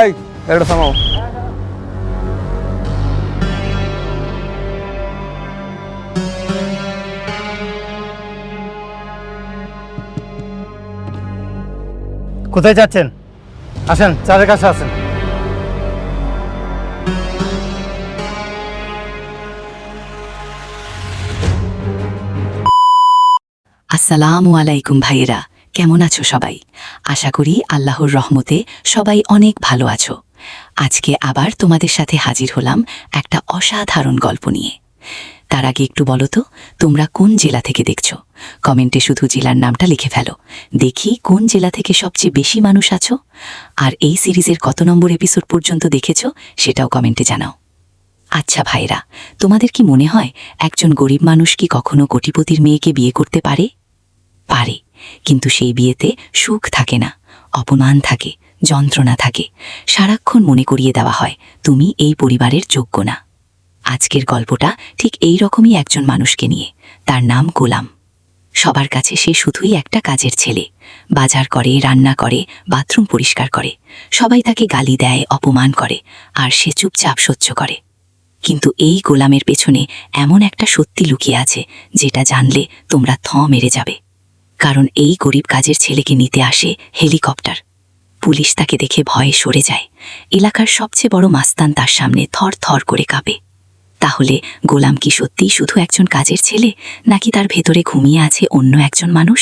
এই এটা থামাও। কোথায় যাচ্ছেন? আসেন, চারের কাছে আসেন। আসসালামু আলাইকুম ভাইয়েরা, কেমন আছো সবাই? আশা করি আল্লাহর রহমতে সবাই অনেক ভালো আছো। আজকে আবার তোমাদের সাথে হাজির হলাম একটা অসাধারণ গল্প নিয়ে। তার আগে একটু বলো তো, তোমরা কোন জেলা থেকে দেখছো? কমেন্টে শুধু জেলার নামটা লিখে ফেলো, দেখি কোন জেলা থেকে সবচেয়ে বেশি মানুষ আছো। আর এই সিরিজের কত নম্বর এপিসোড পর্যন্ত দেখেছো সেটাও কমেন্টে জানাও। আচ্ছা ভাইরা, তোমাদের কি মনে হয় একজন গরিব মানুষ কি কখনো কোটিপতির মেয়েকে বিয়ে করতে পারে? পারে, কিন্তু সেই বিয়েতে সুখ থাকে না, অপমান থাকে, যন্ত্রণা থাকে। সারাক্ষণ মনে করিয়ে দেওয়া হয় তুমি এই পরিবারের যোগ্য না। আজকের গল্পটা ঠিক এই রকমই একজন মানুষকে নিয়ে। তার নাম গোলাম। সবার কাছে সে শুধুই একটা কাজের ছেলে। বাজার করে, রান্না করে, বাথরুম পরিষ্কার করে। সবাই তাকে গালি দেয়, অপমান করে, আর সে চুপচাপ সহ্য করে। কিন্তু এই গোলামের পেছনে এমন একটা সত্যি লুকিয়ে আছে যেটা জানলে তোমরা মেরে যাবে। কারণ এই গরিব কাজের ছেলেকে নিতে আসে হেলিকপ্টার। পুলিশ তাকে দেখে ভয়ে সরে যায়। এলাকার সবচেয়ে বড় মাস্তান তার সামনে থর থর করে কাঁপে। তাহলে গোলাম কি সত্যিই শুধু একজন কাজের ছেলে, নাকি তার ভেতরে ঘুমিয়ে আছে অন্য একজন মানুষ?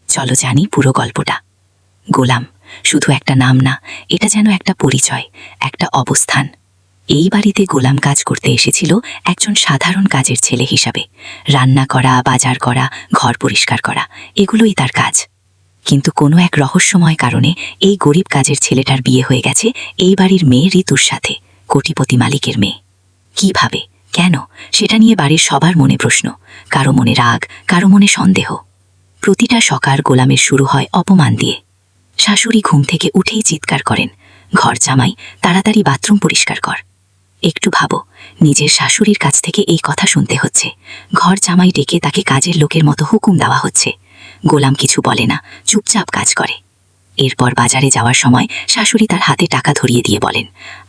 চলো জানি পুরো গল্পটা। গোলাম শুধু একটা নাম না, এটা যেন একটা পরিচয়, একটা অবস্থান। এই বাড়িতে গোলাম কাজ করতে এসেছিল একজন সাধারণ কাজের ছেলে হিসাবে। রান্না করা, বাজার করা, ঘর পরিষ্কার করা, এগুলোই তার কাজ। কিন্তু কোনো এক রহস্যময় কারণে এই গরিব কাজের ছেলেটার বিয়ে হয়ে গেছে এই বাড়ির মেয়ে ঋতুর সাথে, কোটিপতি মালিকের মেয়ে। কিভাবে, কেন, সেটা নিয়ে বাড়ির সবার মনে প্রশ্ন। কারো মনে রাগ, কারো মনে সন্দেহ। প্রতিটা সকাল গোলামের শুরু হয় অপমান দিয়ে। শাশুড়ি ঘুম থেকে উঠেই চিৎকার করেন, ঘর জামাই, তাড়াতাড়ি বাথরুম পরিষ্কার কর। একটু ভাবো, নিজের শাশুড়ির কাছ থেকে এই কথা শুনতে হচ্ছে। ঘর জামাই ডেকে তাকে কাজের লোকের মতো হুকুম দেওয়া হচ্ছে। গোলাম কিছু বলে না, চুপচাপ কাজ করে। এরপর বাজারে যাওয়ার সময় শাশুড়ি তার হাতে টাকা ধরিয়ে দিয়ে বলেন,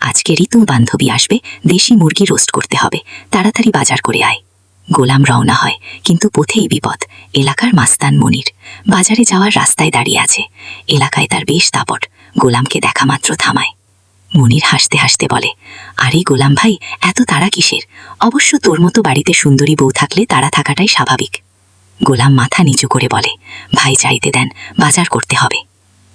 আজকে ঋতু বান্ধবী আসবে, দেশি মুরগি রোস্ট করতে হবে, তাড়াতাড়ি বাজার করে আয়। গোলাম রওনা হয়, কিন্তু পথেই বিপদ। এলাকার মাস্তান মনির বাজারে যাওয়ার রাস্তায় দাঁড়িয়ে আছে। এলাকায় তার বেশ দাপট, গোলামকে দেখা মাত্র থামায়। মনির হাসতে হাসতে বলে, আরে গোলাম ভাই, এত তাড়া কিসের? অবশ্য তোর মতো বাড়িতে সুন্দরী বউ থাকলে তাড়া থাকাটাই স্বাভাবিক। গোলাম মাথা নিচু করে বলে, ভাই চাইতে দেন, বাজার করতে হবে।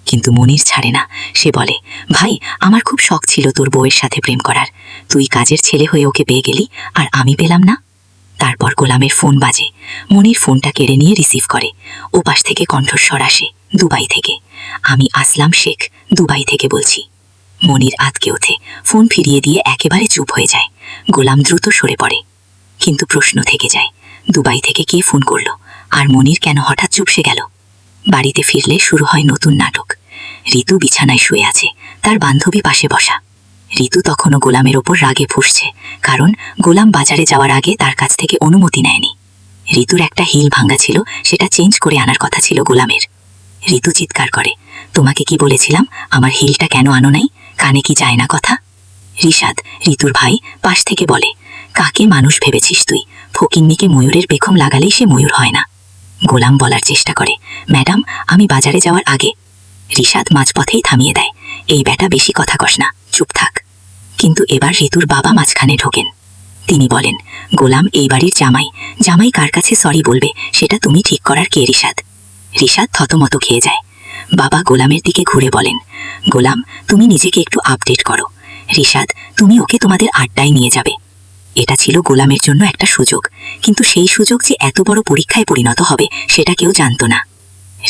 কিন্তু মনির ছাড়ে না। সে বলে, ভাই, আমার খুব শখ ছিল তোর বউয়ের সাথে প্রেম করার। তুই কাজের ছেলে হয়ে ওকে পেয়ে গেলি, আর আমি পেলাম না। তারপর গোলামের ফোন বাজে। মনির ফোনটা কেড়ে নিয়ে রিসিভ করে। ওপাশ থেকে কণ্ঠস্বর আসে, দুবাই থেকে। আমি আসলাম শেখ, দুবাই থেকে বলছি। মনির আতকে ওঠে, ফোন ফিরিয়ে দিয়ে একেবারে চুপ হয়ে যায়। গোলাম দ্রুত সরে পড়ে। কিন্তু প্রশ্ন থেকে যায়, দুবাই থেকে কে ফোন করলো, আর মনির কেন হঠাৎ চুপসে গেল? বাড়িতে ফিরলে শুরু হয় নতুন নাটক। ঋতু বিছানায় শুয়ে আছে, তার বান্ধবী পাশে বসা। ঋতু তখনও গোলামের ওপর রাগে ফুঁসছে, কারণ গোলাম বাজারে যাওয়ার আগে তার কাছ থেকে অনুমতি নেয়নি। ঋতুর একটা হিল ভাঙা ছিল, সেটা চেঞ্জ করে আনার কথা ছিল গোলামের। ঋতু চিৎকার করে, তোমাকে কি বলেছিলাম, আমার হিলটা কেন আনো নাই? কানে কি যায় না কথা? ঋষাদ, ঋতুর ভাই, পাশ থেকে বলে, কাকে মানুষ ভেবেছিস তুই? ফকিন্নিকে ময়ূরের পেখম লাগালেই সে ময়ূর হয় না। গোলাম বলার চেষ্টা করে, ম্যাডাম, আমি বাজারে যাওয়ার আগে। ঋষাদ মাঝপথেই থামিয়ে দেয়, এই ব্যাটা বেশি কথা কস না, চুপ থাক। কিন্তু এবার ঋতুর বাবা মাঝখানে ঢোকেন। তিনি বলেন, গোলাম এই বাড়ির জামাই, জামাই কার কাছে সরি বলবে সেটা তুমি ঠিক করার কে ঋষাদ? ঋষাদ থতমত খেয়ে যায়। বাবা গোলামের দিকে ঘুরে বলেন, গোলাম, তুমি নিজেকে একটু আপডেট করো। ঋষাদ, তুমি ওকে তোমাদের আড্ডায় নিয়ে যাবে। এটা ছিল গোলামের জন্য একটা সুযোগ, কিন্তু সেই সুযোগ যে এত বড় পরীক্ষায় পরিণত হবে সেটা কেউ জানত না।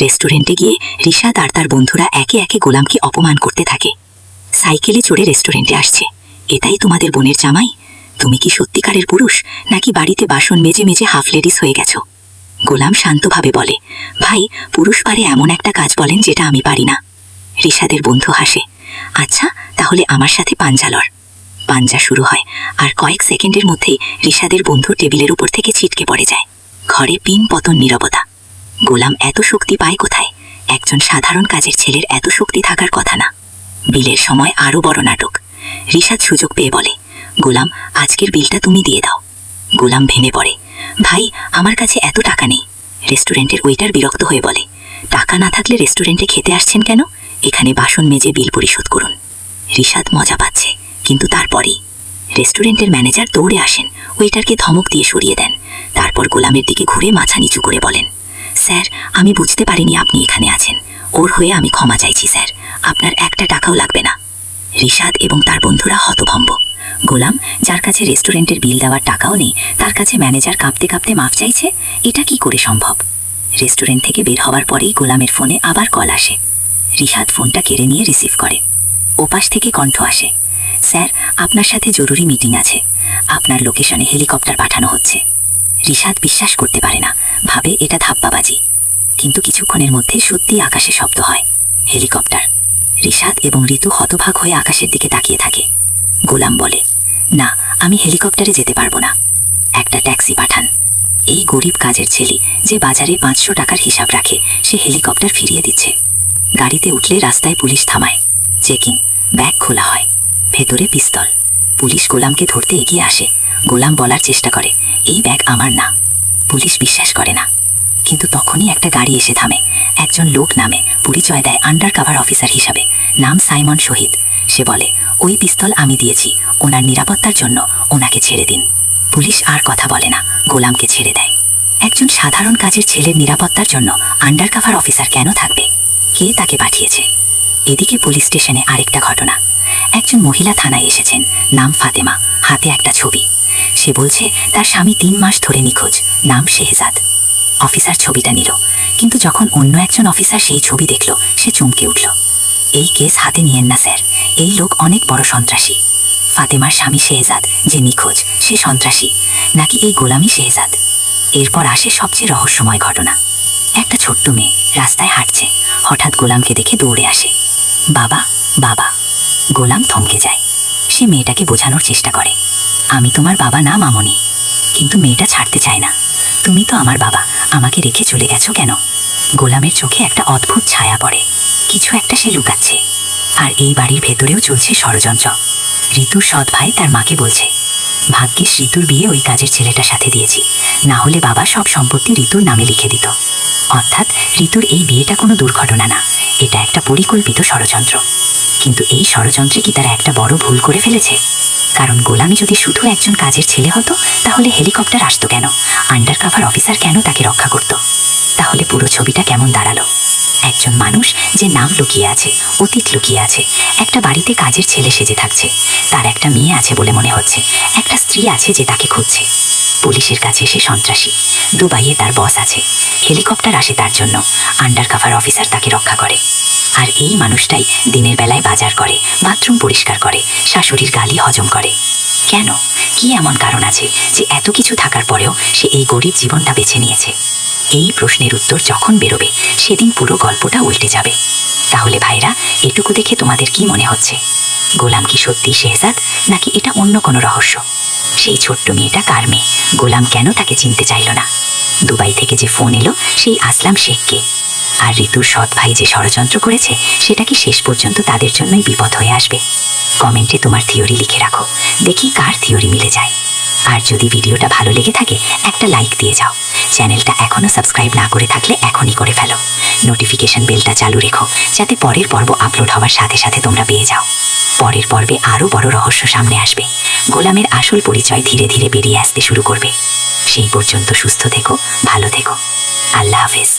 রেস্টুরেন্টে গিয়ে ঋষাদ আর তার বন্ধুরা একে একে গোলামকে অপমান করতে থাকে। সাইকেলে চড়ে রেস্টুরেন্টে আসছে, এটাই তোমাদের বোনের জামাই? তুমি কি সত্যিকারের পুরুষ, নাকি বাড়িতে বাসন মেজে মেজে হাফ লেডিস হয়ে গেছো? গোলাম শান্তভাবে বলে, ভাই, পুরুষ পারে এমন একটা কাজ বলেন যেটা আমি পারি না। ঋষাদের বন্ধু হাসে, আচ্ছা তাহলে আমার সাথে পাঞ্জা লড়। পাঞ্জা শুরু হয়, আর কয়েক সেকেন্ডের মধ্যেই ঋষাদের বন্ধু টেবিলের উপর থেকে ছিটকে পড়ে যায়। ঘরে পিন পতন নীরবতা। গোলাম এত শক্তি পায় কোথায়? একজন সাধারণ কাজের ছেলের এত শক্তি থাকার কথা না। বিলের সময় আরো বড় নাটক। রিশাদ সুযোগ পেয়ে বলে, গোলাম, আজকের বিলটা তুমি দিয়ে দাও। গোলাম ভেঙে পড়ে, ভাই, আমার কাছে এত টাকা নেই। রেস্টুরেন্টের ওয়েটার বিরক্ত হয়ে বলে, টাকা না থাকলে রেস্টুরেন্টে খেতে আসছেন কেন? এখানে বাসন মেজে বিল পরিশোধ করুন। রিশাদ মজা পাচ্ছে, কিন্তু তারপরেই রেস্টুরেন্টের ম্যানেজার দৌড়ে আসেন, ওয়েটারকে ধমক দিয়ে সরিয়ে দেন। তারপর গোলামের দিকে ঘুরে মাথা নিচু করে বলেন, স্যার, আমি বুঝতে পারিনি আপনি এখানে আছেন। ওর হয়ে আমি ক্ষমা চাইছি স্যার, আপনার একটা টাকাও লাগবে না। রিশাদ এবং তার বন্ধুরা হতভম্ব। গোলাম, যার কাছে রেস্টুরেন্টের বিল দেওয়ার টাকাও নেই, তার কাছে ম্যানেজার কাঁপতে কাঁপতে মাফ চাইছে, এটা কি করে সম্ভব? রেস্টুরেন্ট থেকে বের হওয়ার পরেই গোলামের ফোনে আবার কল আসে। রিশাদ ফোনটা কেড়ে নিয়ে রিসিভ করে। ওপাশ থেকে কণ্ঠ আসে, স্যার, আপনার সাথে জরুরি মিটিং আছে, আপনার লোকেশনে হেলিকপ্টার পাঠানো হচ্ছে। রিশাদ বিশ্বাস করতে পারে না, ভাবে এটা ধাপ্পাবাজি। কিন্তু কিছুক্ষণের মধ্যে সত্যি আকাশে শব্দ হয়, হেলিকপ্টার। রিশাদ এবং ঋতু হতভাগ হয়ে আকাশের দিকে তাকিয়ে থাকে। গোলাম বলে, না, আমি হেলিকপ্টারে যেতে পারবো না, একটা ট্যাক্সি পাঠান। এই গরিব কাজের ছেলে যে বাজারে 500 টাকার হিসাব রাখে, সে হেলিকপ্টার ফিরিয়ে দিচ্ছে। গাড়িতে উঠলে রাস্তায় পুলিশ থামায়, চেকিং, ব্যাগ খোলা হয়, ভেতরে পিস্তল। পুলিশ গোলামকে ধরতে এগিয়ে আসে। গোলাম বলার চেষ্টা করে, এই ব্যাগ আমার না। পুলিশ বিশ্বাস করে না। কিন্তু তখনই একটা গাড়ি এসে থামে। একজন লোক নামে, পরিচয় দেয় আন্ডার কাভার অফিসার হিসাবে, নাম সাইমন শহীদ। সে বলে, ওই পিস্তল আমি দিয়েছি, ওনার নিরাপত্তার জন্য ওনাকে ছেড়ে দিন। পুলিশ আর কথা বলে না, গোলামকে ছেড়ে দেয়। একজন সাধারণ কাজের ছেলের নিরাপত্তার জন্য আন্ডার কাভার অফিসার কেন থাকবে? কে তাকে পাঠিয়েছে? এদিকে পুলিশ স্টেশনে আরেকটা ঘটনা। একজন মহিলা থানায় এসেছেন, নাম ফাতেমা, হাতে একটা ছবি। সে বলছে তার স্বামী 3 মাস ধরে নিখোঁজ, নাম শেহজাদ। অফিসার ছবিটা নিল, কিন্তু যখন অন্য একজন অফিসার সেই ছবি দেখল, সে চমকে উঠল। এই কেস হাতে নিয়েন না স্যার, এই লোক অনেক বড় সন্ত্রাসী। ফাতেমার স্বামী শেহজাদ যে নিখোঁজ, সে সন্ত্রাসী, নাকি এই গোলামি শেহজাদ? এরপর আসে সবচেয়ে রহস্যময় ঘটনা। একটা ছোট্ট মেয়ে রাস্তায় হাঁটছে, হঠাৎ গোলামকে দেখে দৌড়ে আসে, বাবা, বাবা। গোলাম থমকে যায়। সে মেয়েটাকে বোঝানোর চেষ্টা করে, আমি তোমার বাবা না মামনি। কিন্তু মেয়েটা ছাড়তে চায় না। তুমি তো আমার বাবা, আমাকে রেখে চলে গেছো কেন? গোলামের চোখে একটা অদ্ভুত ছায়া পড়ে, কিছু একটা সে লুকাচ্ছে। আর এই বাড়ির ভেতরেও চলছে ষড়যন্ত্র। ঋতুর সৎ ভাই তার মাকে বলছে, ভাগ্যিস ঋতুর বিয়ে ওই কাজের ছেলেটার সাথে দিয়েছি, না হলে বাবা সব সম্পত্তি ঋতুর নামে লিখে দিত। অর্থাৎ ঋতুর এই বিয়েটা কোনো দুর্ঘটনা না, এটা একটা পরিকল্পিত ষড়যন্ত্র। কিন্তু এই ষড়যন্ত্রে কি তারা একটা বড় ভুল করে ফেলেছে? কারণ গোলামি যদি শুধু একজন কাজের ছেলে হতো, তাহলে হেলিকপ্টার আসতো কেন? আন্ডার কাভার অফিসার কেন তাকে রক্ষা করত? তাহলে পুরো ছবিটা কেমন দাঁড়ালো? একজন মানুষ যে নাম লুকিয়ে আছে, অতীত লুকিয়ে আছে, একটা বাড়িতে কাজের ছেলে সেজে থাকছে, তার একটা মেয়ে আছে বলে মনে হচ্ছে, একটা স্ত্রী আছে যে তাকে খুঁজছে। পুলিশের কাছে সে সন্ত্রাসী, দুবাইয়ে তার বস আছে, হেলিকপ্টার আসে তার জন্য, আন্ডার কাভার অফিসার তাকে রক্ষা করে। আর এই মানুষটাই দিনের বেলায় বাজার করে, বাথরুম পরিষ্কার করে, শাশুড়ির গালি হজম করে। কেন? কি এমন কারণ আছে যে এত কিছু থাকার পরেও সে এই গরিব জীবনটা বেছে নিয়েছে? এই প্রশ্নের উত্তর যখন বেরোবে, সেদিন পুরো গল্পটা উল্টে যাবে। তাহলে ভাইরা, এটুকু দেখে তোমাদের কি মনে হচ্ছে? গোলাম কি সত্যি শেহজাদ, নাকি এটা অন্য কোনো রহস্য? সেই ছোট্ট মেয়েটা কার মেয়ে? গোলাম কেন তাকে চিনতে চাইল না? দুবাই থেকে যে ফোন এলো, সেই আসলাম শেখকে? আর ঋতুর সৎ ভাই যে ষড়যন্ত্র করেছে, সেটা কি শেষ পর্যন্ত তাদের জন্যই বিপদ হয়ে আসবে? কমেন্টে তোমার থিওরি লিখে রাখো, দেখি কার থিওরি মিলে যায়। আর যদি ভিডিওটা ভালো লেগে থাকে, একটা লাইক দিয়ে যাও। চ্যানেলটা এখনো সাবস্ক্রাইব না করে থাকলে এখনই করে ফেলো। নোটিফিকেশন বেলটা চালু রেখো, যাতে পরের পর্ব আপলোড হওয়ার সাথে সাথে তোমরা পেয়ে যাও। পরের পর্বে আরও বড় রহস্য সামনে আসবে। গোলামের আসল পরিচয় ধীরে ধীরে বেরিয়ে আসতে শুরু করবে। সেই পর্যন্ত সুস্থ থেকো, ভালো থেকো। আল্লাহ হাফেজ।